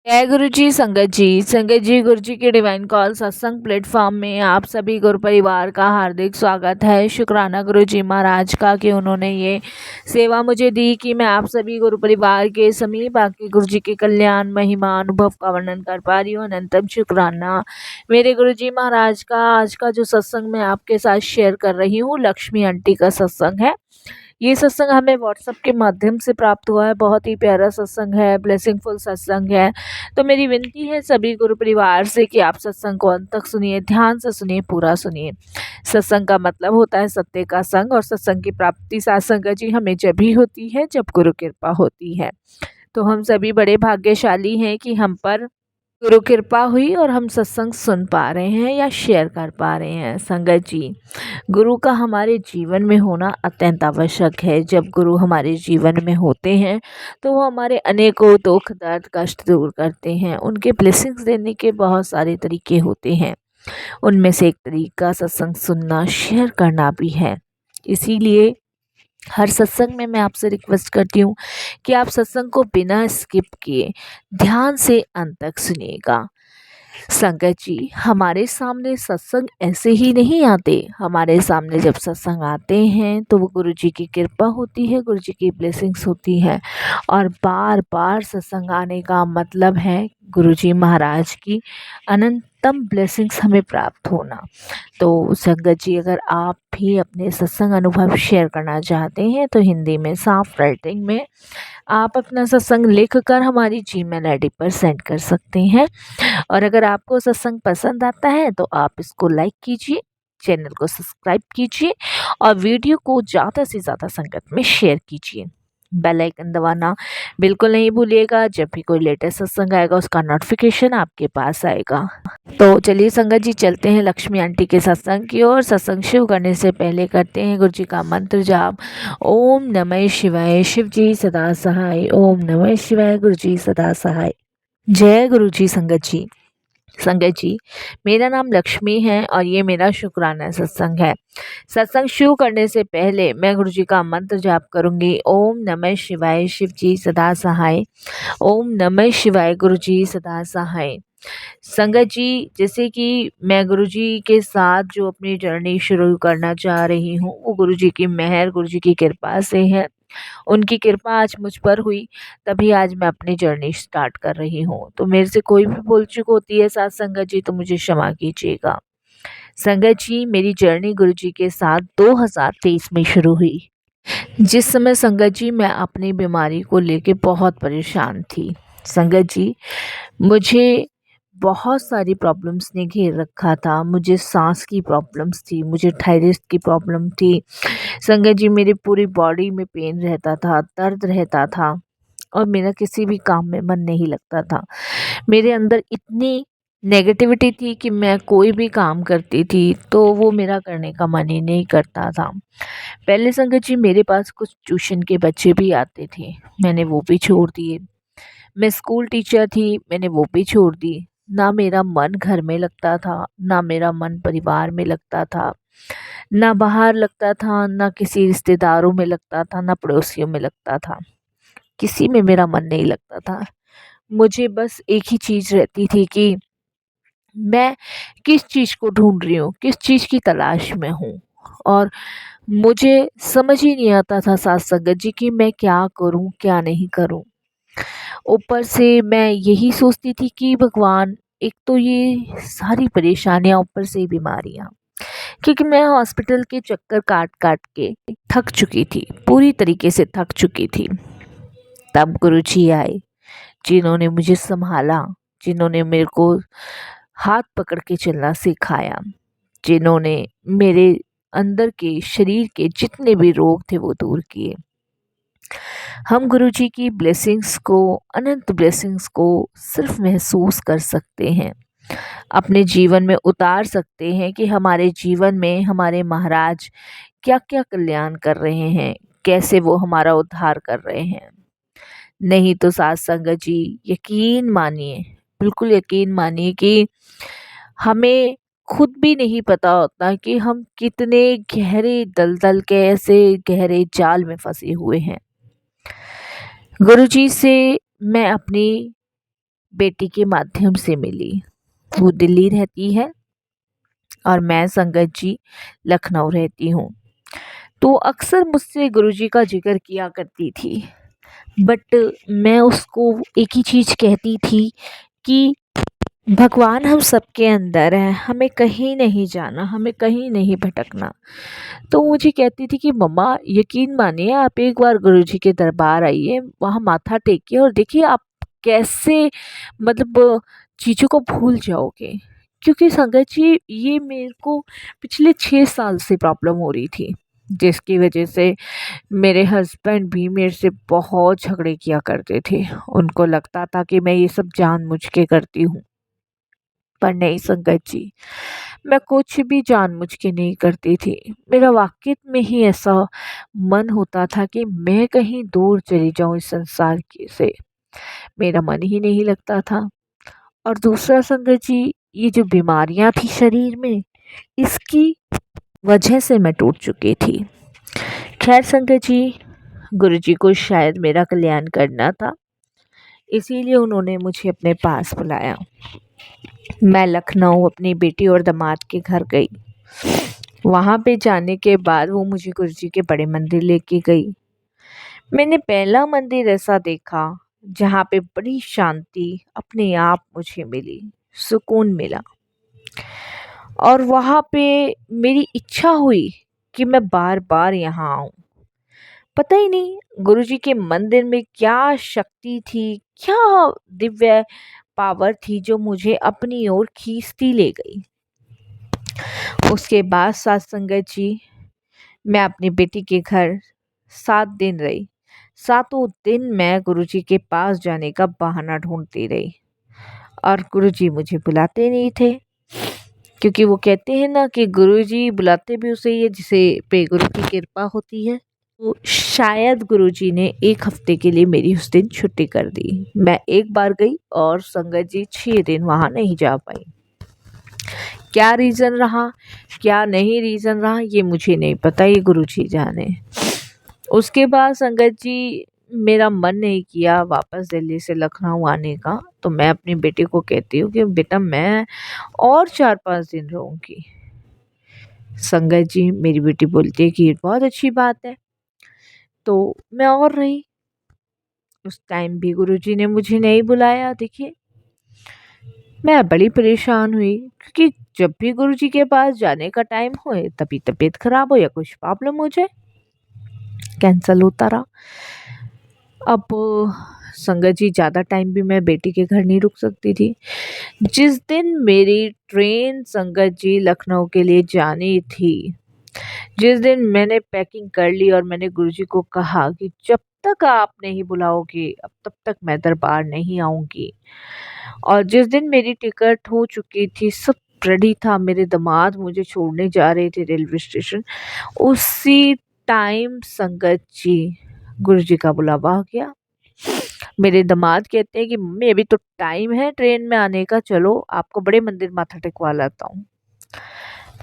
जय गुरु जी संगत जी। संगत जी, गुरु जी के डिवाइन कॉल सत्संग प्लेटफॉर्म में आप सभी गुरु परिवार का हार्दिक स्वागत है। शुक्राना गुरु जी महाराज का कि उन्होंने ये सेवा मुझे दी कि मैं आप सभी गुरु परिवार के समीप आके गुरु जी के कल्याण महिमा अनुभव का वर्णन कर पा रही हूँ। अनंतम शुक्राना मेरे गुरु जी महाराज का। आज का जो सत्संग मैं आपके साथ शेयर कर रही हूँ, लक्ष्मी आंटी का सत्संग है। ये सत्संग हमें व्हाट्सएप के माध्यम से प्राप्त हुआ है। बहुत ही प्यारा सत्संग है, ब्लेसिंगफुल सत्संग है। तो मेरी विनती है सभी गुरु परिवार से कि आप सत्संग को अंत तक सुनिए, ध्यान से सुनिए, पूरा सुनिए। सत्संग का मतलब होता है सत्य का संग, और सत्संग की प्राप्ति साथ संगत जी हमें जब भी होती है जब गुरु कृपा होती है। तो हम सभी बड़े भाग्यशाली हैं कि हम पर गुरु कृपा हुई और हम सत्संग सुन पा रहे हैं या शेयर कर पा रहे हैं। संगत जी, गुरु का हमारे जीवन में होना अत्यंत आवश्यक है। जब गुरु हमारे जीवन में होते हैं तो वो हमारे अनेकों दुख दर्द कष्ट दूर करते हैं। उनके ब्लेसिंग्स देने के बहुत सारे तरीके होते हैं, उनमें से एक तरीका सत्संग सुनना शेयर करना भी है। इसीलिए हर सत्संग में मैं आपसे रिक्वेस्ट करती हूँ कि आप सत्संग को बिना स्किप किए ध्यान से अंत तक सुनिएगा। संगत जी, हमारे सामने सत्संग ऐसे ही नहीं आते। हमारे सामने जब सत्संग आते हैं तो वो गुरु जी की कृपा होती है, गुरु जी की ब्लेसिंग्स होती है। और बार बार सत्संग आने का मतलब है गुरु जी महाराज की अनंतम ब्लेसिंग्स हमें प्राप्त होना। तो संगत जी, अगर आप भी अपने सत्संग अनुभव शेयर करना चाहते हैं तो हिंदी में साफ राइटिंग में आप अपना सत्संग लिखकर हमारी जीमेल आईडी पर सेंड कर सकते हैं। और अगर आपको सत्संग पसंद आता है तो आप इसको लाइक कीजिए, चैनल को सब्सक्राइब कीजिए और वीडियो को ज़्यादा से ज़्यादा संगत में शेयर कीजिए। बेल आइकन दबाना बिल्कुल नहीं भूलिएगा। जब भी कोई लेटेस्ट सत्संग आएगा उसका नोटिफिकेशन आपके पास आएगा। तो चलिए संगत जी, चलते हैं लक्ष्मी आंटी के सत्संग की ओर। सत्संग शुरू करने से पहले करते हैं गुरु जी का मंत्र जाप। ओम नमः शिवाय, शिव जी सदा सहाय। ओम नमः शिवाय, गुरु जी सदा सहाय। जय गुरु जी संगत जी। संगत जी, मेरा नाम लक्ष्मी है और ये मेरा शुक्राना सत्संग है। सत्संग शुरू करने से पहले मैं गुरु जी का मंत्र जाप करूंगी। ओम नमः शिवाय, शिव जी सदा सहाय। ओम नमः शिवाय, गुरु जी सदा सहाय। संगत जी, जैसे कि मैं गुरु जी के साथ जो अपनी जर्नी शुरू करना चाह रही हूँ वो गुरु जी की मेहर, गुरु जी की कृपा से है। उनकी कृपा आज मुझ पर हुई, तभी आज मैं अपनी जर्नी स्टार्ट कर रही हूँ। तो मेरे से कोई भी भूल चूक होती है साथ संगत जी तो मुझे क्षमा कीजिएगा। संगत जी, मेरी जर्नी गुरु जी के साथ 2023 में शुरू हुई। जिस समय संगत जी मैं अपनी बीमारी को लेके बहुत परेशान थी। संगत जी, मुझे बहुत सारी प्रॉब्लम्स ने घेर रखा था। मुझे सांस की प्रॉब्लम्स थी, मुझे थायराइड की प्रॉब्लम थी। संगत जी, मेरी पूरी बॉडी में पेन रहता था, दर्द रहता था और मेरा किसी भी काम में मन नहीं लगता था। मेरे अंदर इतनी नेगेटिविटी थी कि मैं कोई भी काम करती थी तो वो मेरा करने का मन ही नहीं करता था। पहले संगत जी मेरे पास कुछ ट्यूशन के बच्चे भी आते थे, मैंने वो भी छोड़ दिए। मैं स्कूल टीचर थी, मैंने वो भी छोड़ दी। ना मेरा मन घर में लगता था, ना मेरा मन परिवार में लगता था, ना बाहर लगता था, ना किसी रिश्तेदारों में लगता था, ना पड़ोसियों में लगता था। किसी में मेरा मन नहीं लगता था। मुझे बस एक ही चीज़ रहती थी कि मैं किस चीज़ को ढूँढ रही हूँ, किस चीज़ की तलाश में हूँ। और मुझे समझ ही नहीं आता था साथ संगत जी कि मैं क्या करूँ, क्या नहीं करूँ। ऊपर से मैं यही सोचती थी कि भगवान, एक तो ये सारी परेशानियाँ, ऊपर से बीमारियाँ, क्योंकि मैं हॉस्पिटल के चक्कर काट काट के थक चुकी थी, पूरी तरीके से थक चुकी थी। तब गुरुजी आए, जिन्होंने मुझे संभाला, जिन्होंने मेरे को हाथ पकड़ के चलना सिखाया, जिन्होंने मेरे अंदर के शरीर के जितने भी रोग थे वो दूर किए। हम गुरुजी की ब्लेसिंग्स को, अनंत ब्लेसिंग्स को सिर्फ महसूस कर सकते हैं, अपने जीवन में उतार सकते हैं कि हमारे जीवन में हमारे महाराज क्या क्या कल्याण कर रहे हैं, कैसे वो हमारा उद्धार कर रहे हैं। नहीं तो साथ संगत जी, यकीन मानिए, बिल्कुल यकीन मानिए कि हमें खुद भी नहीं पता होता कि हम कितने गहरे दलदल के, ऐसे गहरे जाल में फंसे हुए हैं। गुरुजी से मैं अपनी बेटी के माध्यम से मिली। वो दिल्ली रहती है और मैं संगत जी लखनऊ रहती हूँ। तो अक्सर मुझसे गुरुजी का जिक्र किया करती थी, बट मैं उसको एक ही चीज़ कहती थी कि भगवान हम सबके अंदर है, हमें कहीं नहीं जाना, हमें कहीं नहीं भटकना। तो वो मुझे कहती थी कि मम्मा यकीन मानिए, आप एक बार गुरुजी के दरबार आइए, वहाँ माथा टेकिए और देखिए आप कैसे मतलब चीज़ों को भूल जाओगे। क्योंकि संगत जी ये मेरे को पिछले 6 साल से प्रॉब्लम हो रही थी, जिसकी वजह से मेरे हस्बैंड भी मेरे से बहुत झगड़े किया करते थे। उनको लगता था कि मैं ये सब जानबूझ के करती हूँ, पर नहीं संगत जी, मैं कुछ भी जानबूझ के नहीं करती थी। मेरा वाक़ई में ही ऐसा मन होता था कि मैं कहीं दूर चली जाऊँ इस संसार के से। मेरा मन ही नहीं लगता था। और दूसरा संगत जी, ये जो बीमारियाँ थी शरीर में, इसकी वजह से मैं टूट चुकी थी। खैर संगत जी, गुरुजी को शायद मेरा कल्याण करना था, इसीलिए उन्होंने मुझे अपने पास बुलाया। मैं लखनऊ अपनी बेटी और दामाद के घर गई। वहाँ पे जाने के बाद वो मुझे गुरुजी के बड़े मंदिर लेके गई। मैंने पहला मंदिर ऐसा देखा जहाँ पे बड़ी शांति अपने आप मुझे मिली, सुकून मिला। और वहाँ पे मेरी इच्छा हुई कि मैं बार बार यहाँ आऊँ। पता ही नहीं गुरुजी के मंदिर में क्या शक्ति थी, क्या दिव्य पावर थी जो मुझे अपनी ओर खींचती ले गई। उसके बाद साथ संगत जी, मैं अपनी बेटी के घर 7 दिन रही। सातों दिन मैं गुरुजी के पास जाने का बहाना ढूंढती रही और गुरुजी मुझे बुलाते नहीं थे, क्योंकि वो कहते हैं ना कि गुरुजी बुलाते भी उसे ही है जिसे पे गुरु की कृपा होती है। तो शायद गुरुजी ने 1 हफ्ते के लिए मेरी उस दिन छुट्टी कर दी। मैं एक बार गई और संगत जी 6 दिन वहाँ नहीं जा पाई। क्या रीज़न रहा, क्या नहीं रीज़न रहा, ये मुझे नहीं पता, ये गुरुजी जाने। उसके बाद संगत जी मेरा मन नहीं किया वापस दिल्ली से लखनऊ आने का, तो मैं अपनी बेटी को कहती हूँ कि बेटा मैं और 4-5 दिन रहूँगी। संगत जी मेरी बेटी बोलती है कि ये बहुत अच्छी बात है। तो मैं और रही। उस टाइम भी गुरुजी ने मुझे नहीं बुलाया। देखिए मैं बड़ी परेशान हुई, क्योंकि जब भी गुरुजी के पास जाने का टाइम हो तभी तबीयत खराब हो या कुछ प्रॉब्लम हो जाए, कैंसल होता रहा। अब संगत जी ज़्यादा टाइम भी मैं बेटी के घर नहीं रुक सकती थी। जिस दिन मेरी ट्रेन संगत जी लखनऊ के लिए जानी थी, जिस दिन मैंने पैकिंग कर ली और मैंने गुरुजी को कहा कि जब तक आप नहीं बुलाओगे अब तब तक मैं दरबार नहीं आऊँगी, और जिस दिन मेरी टिकट हो चुकी थी, सब रेडी था, मेरे दामाद मुझे छोड़ने जा रहे थे रेलवे स्टेशन, उसी टाइम संगत जी गुरुजी का बुलावा आ गया। मेरे दामाद कहते हैं कि मम्मी अभी तो टाइम है ट्रेन में आने का, चलो आपको बड़े मंदिर माथा टेकवा लाता हूँ।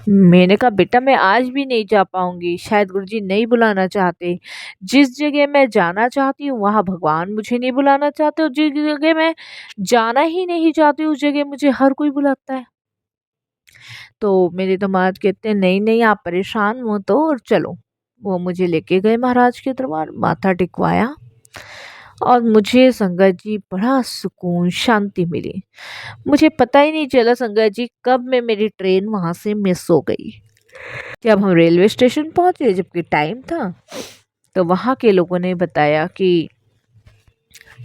मैंने कहा बेटा मैं आज भी नहीं जा पाऊंगी, शायद गुरुजी नहीं बुलाना चाहते। जिस जगह मैं जाना चाहती हूँ वहाँ भगवान मुझे नहीं बुलाना चाहते, और जिस जगह मैं जाना ही नहीं चाहती उस जगह मुझे हर कोई बुलाता है। तो मेरे दामाद कहते हैं नहीं नहीं आप परेशान मत हो और चलो। वो मुझे लेके गए महाराज के दरबार, माथा टिकवाया और मुझे संगत जी बड़ा सुकून शांति मिली। मुझे पता ही नहीं चला संगत जी कब मैं मेरी ट्रेन वहाँ से मिस हो गई। जब हम रेलवे स्टेशन पहुँचे, जबकि टाइम था, तो वहाँ के लोगों ने बताया कि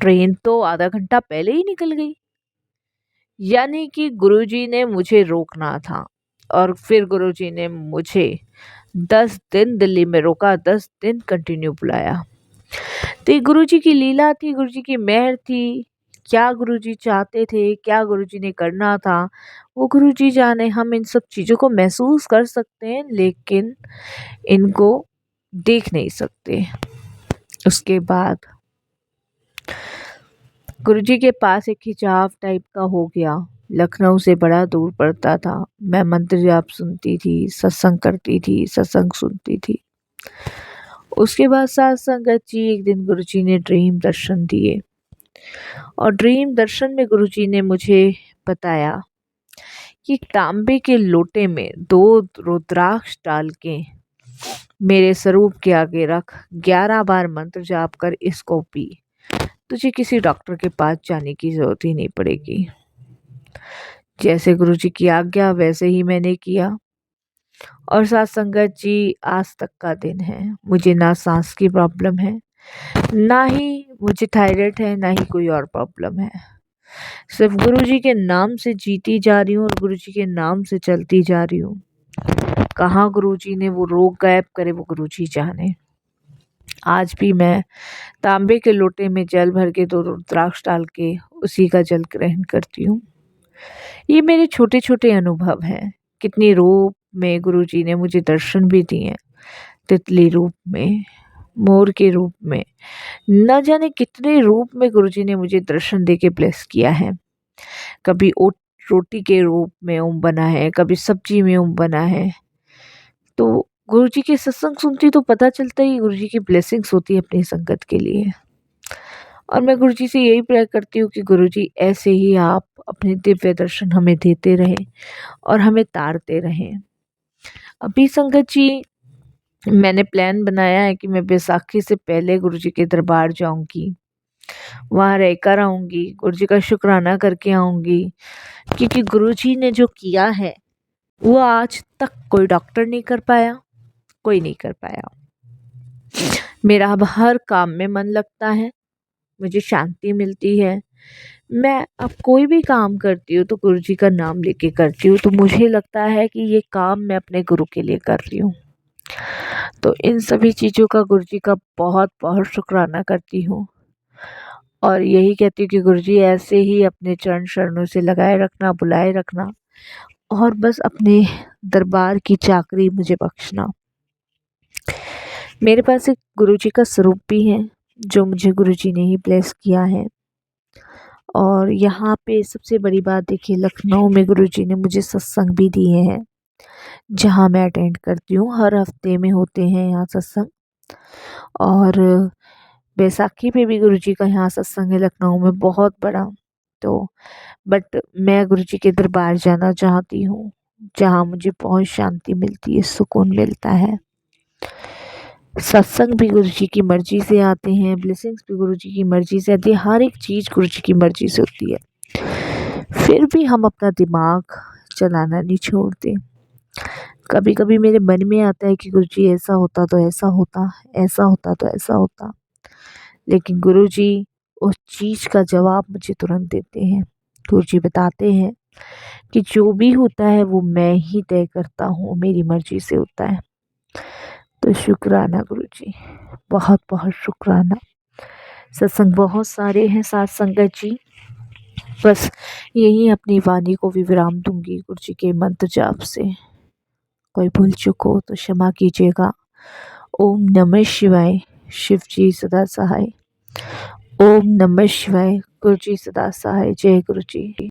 ट्रेन तो आधा घंटा पहले ही निकल गई। यानी कि गुरुजी ने मुझे रोकना था, और फिर गुरुजी ने मुझे 10 दिन दिल्ली में रोका, 10 दिन कंटिन्यू बुलाया। तो ये गुरुजी की लीला थी, गुरुजी की मेहर थी। क्या गुरुजी चाहते थे, क्या गुरुजी ने करना था, वो गुरुजी जाने। हम इन सब चीज़ों को महसूस कर सकते हैं लेकिन इनको देख नहीं सकते। उसके बाद गुरुजी के पास एक खिंचाव टाइप का हो गया। लखनऊ से बड़ा दूर पड़ता था। मैं मंत्र जाप सुनती थी, सत्संग करती थी, सत्संग सुनती थी। उसके बाद साथ संगत जी एक दिन गुरुजी ने ड्रीम दर्शन दिए। और ड्रीम दर्शन में गुरुजी ने मुझे बताया कि तांबे के लोटे में 2 रुद्राक्ष डाल के मेरे स्वरूप के आगे रख 11 बार मंत्र जाप कर इसको पी। तुझे किसी डॉक्टर के पास जाने की ज़रूरत ही नहीं पड़ेगी। जैसे गुरुजी की आज्ञा वैसे ही मैंने किया। और साथ संगत जी, आज तक का दिन है। मुझे ना सांस की प्रॉब्लम है, ना ही मुझे थायराइड है, ना ही कोई और प्रॉब्लम है। सिर्फ गुरुजी के नाम से जीती जा रही हूँ और गुरुजी के नाम से चलती जा रही हूँ। कहाँ गुरुजी ने वो रोग गायब करे, वो गुरुजी जाने। आज भी मैं तांबे के लोटे में जल भर के 2 रुद्राक्ष डाल के उसी का जल ग्रहण करती हूँ। ये मेरे छोटे छोटे अनुभव हैं। कितनी रूप में गुरुजी ने मुझे दर्शन भी दिए, तितली रूप में, मोर के रूप में, न जाने कितने रूप में गुरुजी ने मुझे दर्शन दे के ब्लेस किया है। कभी रोटी के रूप में ओम बना है, कभी सब्जी में ओम बना है। तो गुरुजी के सत्संग सुनती तो पता चलता ही गुरुजी की ब्लेसिंग्स होती है अपनी संगत के लिए। और मैं गुरुजी से यही प्रेयर करती हूँ कि गुरुजी ऐसे ही आप अपने दिव्य दर्शन हमें देते रहें और हमें तारते रहें। अभी संगत जी, मैंने प्लान बनाया है कि मैं बैसाखी से पहले गुरुजी के दरबार जाऊंगी, वहाँ रहकर आऊंगी, गुरुजी का शुक्राना करके आऊंगी, क्योंकि गुरुजी ने जो किया है वो आज तक कोई डॉक्टर नहीं कर पाया, कोई नहीं कर पाया। मेरा अब हर काम में मन लगता है, मुझे शांति मिलती है। मैं अब कोई भी काम करती हूँ तो गुरुजी का नाम लेके करती हूँ, तो मुझे लगता है कि ये काम मैं अपने गुरु के लिए कर रही हूँ। तो इन सभी चीज़ों का गुरुजी का बहुत बहुत शुक्राना करती हूँ और यही कहती हूँ कि गुरुजी ऐसे ही अपने चरण शरणों से लगाए रखना, बुलाए रखना और बस अपने दरबार की चाकरी मुझे बख्शना। मेरे पास एक गुरुजी का स्वरूप भी है जो मुझे गुरुजी ने ही ब्लेस किया है। और यहाँ पे सबसे बड़ी बात देखिए, लखनऊ में गुरुजी ने मुझे सत्संग भी दिए हैं जहाँ मैं अटेंड करती हूँ। हर हफ्ते में होते हैं यहाँ सत्संग। और बैसाखी पे भी गुरुजी का यहाँ सत्संग है लखनऊ में बहुत बड़ा। तो बट मैं गुरुजी के दरबार जाना चाहती हूँ जहाँ मुझे बहुत शांति मिलती है, सुकून मिलता है। सत्संग भी गुरुजी की मर्जी से आते हैं, ब्लेसिंग्स भी गुरुजी की मर्जी से आती है, हर एक चीज़ गुरुजी की मर्जी से होती है। फिर भी हम अपना दिमाग चलाना नहीं छोड़ते। कभी कभी मेरे मन में आता है कि गुरुजी ऐसा होता तो ऐसा होता, ऐसा होता तो ऐसा होता, लेकिन गुरुजी उस चीज़ का जवाब मुझे तुरंत देते हैं। गुरुजी बताते हैं कि जो भी होता है वो मैं ही तय करता हूँ, मेरी मर्जी से होता है। तो शुक्राना गुरुजी, बहुत बहुत शुक्राना। सत्संग बहुत सारे हैं साथ संगत जी, बस यही अपनी वाणी को भी विराम दूंगी गुरुजी के मंत्र जाप से। कोई भूल चूक हो तो क्षमा कीजिएगा। ओम नमः शिवाय। शिव जी सदा सहाय। ओम नमः शिवाय। गुरुजी सदा सहाय। जय गुरुजी।